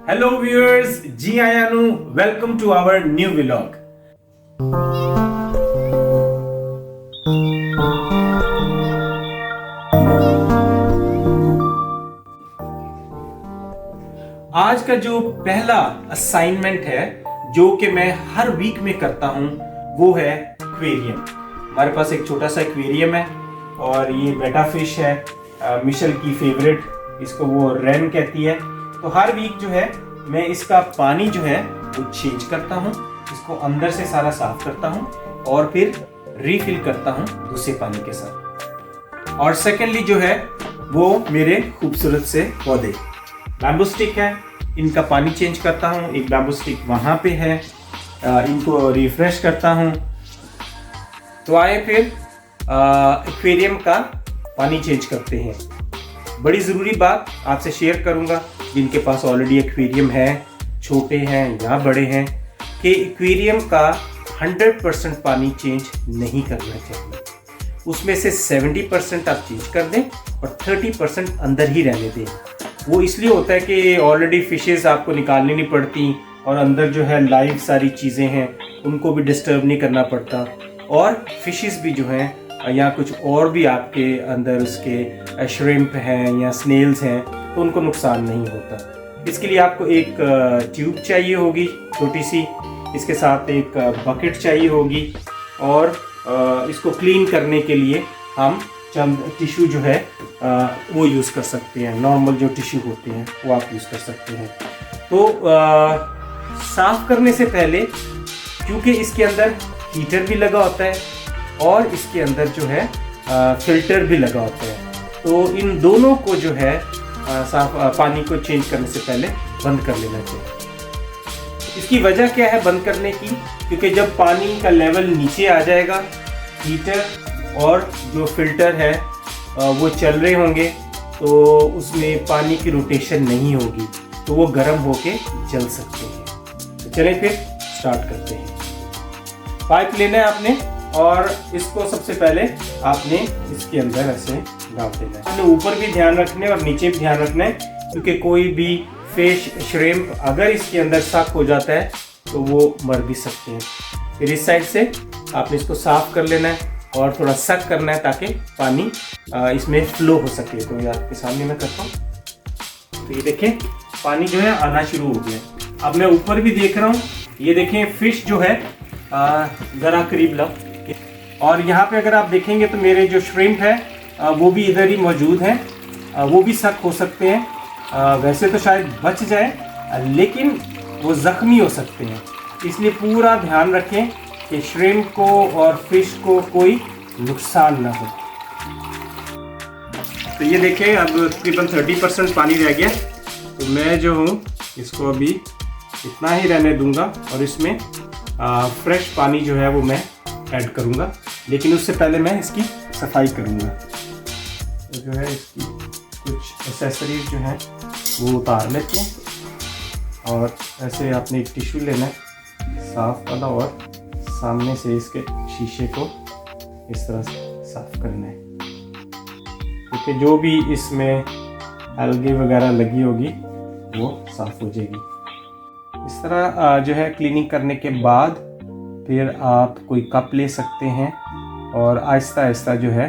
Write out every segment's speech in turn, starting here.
Hello viewers, जी आयानु, welcome to our new vlog. आज का जो पहला असाइनमेंट है जो कि मैं हर वीक में करता हूं वो है एक्वेरियम। हमारे पास एक छोटा सा एक्वेरियम है और ये बेटा फिश है, मिशेल की फेवरेट, इसको वो रेन कहती है। तो हर वीक जो है मैं इसका पानी जो है वो चेंज करता हूँ, इसको अंदर से सारा साफ करता हूँ और फिर रीफिल करता हूँ दूसरे पानी के साथ। और सेकेंडली जो है वो मेरे खूबसूरत से पौधे, बैम्बू स्टिक है, इनका पानी चेंज करता हूँ। एक बैम्बू स्टिक वहाँ पे है, इनको रिफ्रेश करता हूँ। तो आए फिर एक्वेरियम का पानी चेंज करते हैं। बड़ी ज़रूरी बात आपसे शेयर करूँगा, जिनके पास ऑलरेडी एक्वेरियम है, छोटे हैं या बड़े हैं, कि एक्वेरियम का 100% पानी चेंज नहीं करना चाहिए। उसमें से 70% आप चेंज कर दें और 30% अंदर ही रहने दें। वो इसलिए होता है कि ऑलरेडी फिशेस आपको निकालनी नहीं पड़ती और अंदर जो है लाइव सारी चीज़ें हैं, उनको भी डिस्टर्ब नहीं करना पड़ता। और फिशेस भी जो हैं या कुछ और भी आपके अंदर उसके श्रिम्प हैं या स्नेल्स हैं, तो उनको नुकसान नहीं होता। इसके लिए आपको एक ट्यूब चाहिए होगी छोटी सी, इसके साथ एक बकेट चाहिए होगी और इसको क्लीन करने के लिए हम चंद टिश्यू जो है वो यूज़ कर सकते हैं। नॉर्मल जो टिश्यू होते हैं वो आप यूज़ कर सकते हैं। तो साफ़ करने से पहले, क्योंकि इसके अंदर हीटर भी लगा होता है और इसके अंदर जो है फिल्टर भी लगा होता है, तो इन दोनों को जो है साफ पानी को चेंज करने से पहले बंद कर लेना चाहिए। इसकी वजह क्या है बंद करने की? क्योंकि जब पानी का लेवल नीचे आ जाएगा, हीटर और जो फिल्टर है वो चल रहे होंगे, तो उसमें पानी की रोटेशन नहीं होगी, तो वो गर्म होके जल सकते हैं। तो चलें फिर स्टार्ट करते हैं। पाइप लेना है आपने और इसको सबसे पहले आपने इसके अंदर ऐसे डाल देना है। आपने ऊपर भी ध्यान रखना है और नीचे भी ध्यान रखना है, क्योंकि कोई भी फिश, श्रिम्प अगर इसके अंदर सक हो जाता है तो वो मर भी सकते हैं। फिर इस साइड से आपने इसको साफ कर लेना है और थोड़ा सक करना है ताकि पानी इसमें फ्लो हो सके। तो ये आपके सामने मैं करता हूँ। तो ये देखें, पानी जो है आना शुरू हो गया। अब मैं ऊपर भी देख रहा हूँ, ये देखें फिश जो है ज़रा करीब लो। और यहाँ पे अगर आप देखेंगे तो मेरे जो श्रिम्प है वो भी इधर ही मौजूद हैं, वो भी सक हो सकते हैं। वैसे तो शायद बच जाए, लेकिन वो ज़ख्मी हो सकते हैं, इसलिए पूरा ध्यान रखें कि श्रिम्प को और फिश को कोई नुकसान ना हो। तो ये देखें, अब तकरीबन 30% पानी रह गया, तो मैं जो हूँ इसको अभी इतना ही रहने दूंगा और इसमें फ्रेश पानी जो है वो मैं ऐड करूँगा, लेकिन उससे पहले मैं इसकी सफाई करूँगा। तो जो है इसकी कुछ एक्सेसरीज जो हैं वो उतार लेते हैं और ऐसे आपने एक टिश्यू लेना है साफ़ वाला और सामने से इसके शीशे को इस तरह से साफ़ करना है, क्योंकि जो भी इसमें एल्गी वगैरह लगी होगी वो साफ़ हो जाएगी। इस तरह जो है क्लीनिंग करने के बाद फिर आप कोई कप ले सकते हैं और आहिस्ता आहिस्ता जो है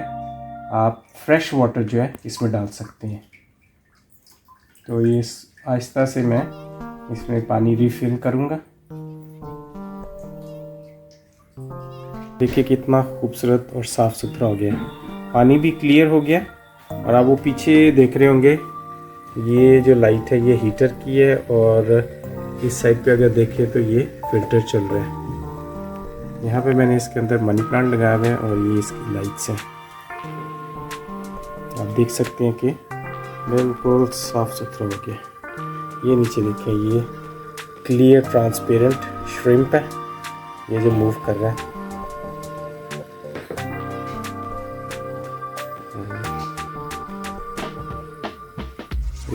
आप फ्रेश वाटर जो है इसमें डाल सकते हैं। तो ये आहिस्ता से मैं इसमें पानी रिफिल करूँगा। देखिए कितना खूबसूरत और साफ़ सुथरा हो गया, पानी भी क्लियर हो गया। और आप वो पीछे देख रहे होंगे, ये जो लाइट है ये हीटर की है और इस साइड पे अगर देखें तो ये फिल्टर चल रहा है। यहाँ पे मैंने इसके अंदर मनी प्लांट लगाया हुआ है और ये इसकी लाइट्स हैं। आप देख सकते हैं कि बिल्कुल साफ़ सुथरा हो गया। ये नीचे देखें, ये क्लियर ट्रांसपेरेंट श्रिम्प है, ये जो मूव कर रहा है।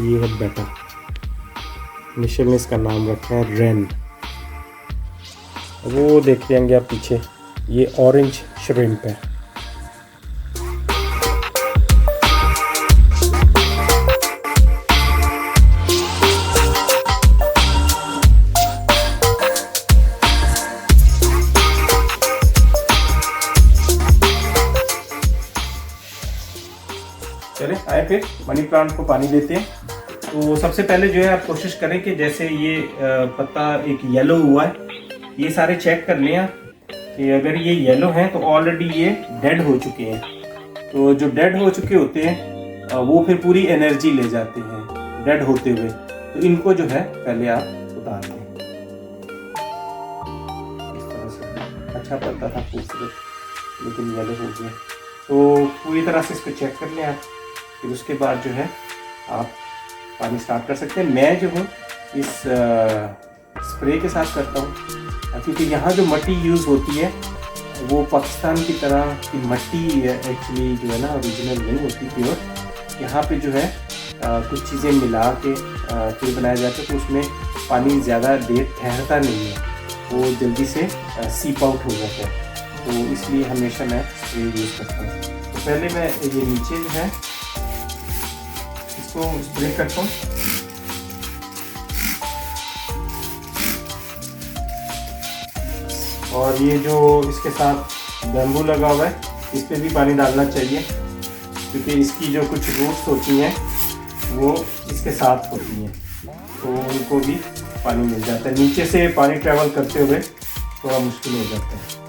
ये है बेटा, मिशेल ने इसका नाम रखा है रेन। वो देख लेंगे आप पीछे, ये ऑरेंज श्रिम्प है। आए फिर मनी प्लांट को पानी देते हैं। तो सबसे पहले जो है आप कोशिश करें कि जैसे ये पत्ता एक येलो हुआ है, ये सारे चेक कर लें कि अगर ये येलो हैं तो ऑलरेडी ये डेड हो चुके हैं। तो जो डेड हो चुके होते हैं वो फिर पूरी एनर्जी ले जाते हैं डेड होते हुए। तो इनको जो है पहले आप उतार लें। इस तरह से अच्छा पत्ता था खूबसूरत, लेकिन येलो हो गया। तो पूरी तरह से इसको चेक कर लें आप, फिर उसके बाद जो है आप पानी स्टार्ट कर सकते हैं। मैं जो हूँ इस स्प्रे के साथ करता हूँ, क्योंकि यहाँ जो मिट्टी यूज़ होती है वो पाकिस्तान की तरह की मिट्टी एक्चुअली जो है ना ओरिजिनल नहीं होती प्योर। यहाँ पे जो है कुछ चीज़ें मिला के फिर बनाया जाता है, तो उसमें पानी ज़्यादा देर ठहरता नहीं है, वो जल्दी से सीप आउट हो जाता है। तो इसलिए हमेशा मैं स्प्रे यूज़ करता हूँ। तो पहले मैं ये नीचे जो है इसको स्प्रे करता हूँ। और ये जो इसके साथ बैम्बू लगा हुआ है इस पर भी पानी डालना चाहिए, क्योंकि इसकी जो कुछ रूट्स होती हैं वो इसके साथ होती हैं, तो उनको भी पानी मिल जाता है। नीचे से पानी ट्रैवल करते हुए थोड़ा मुश्किल हो जाता है।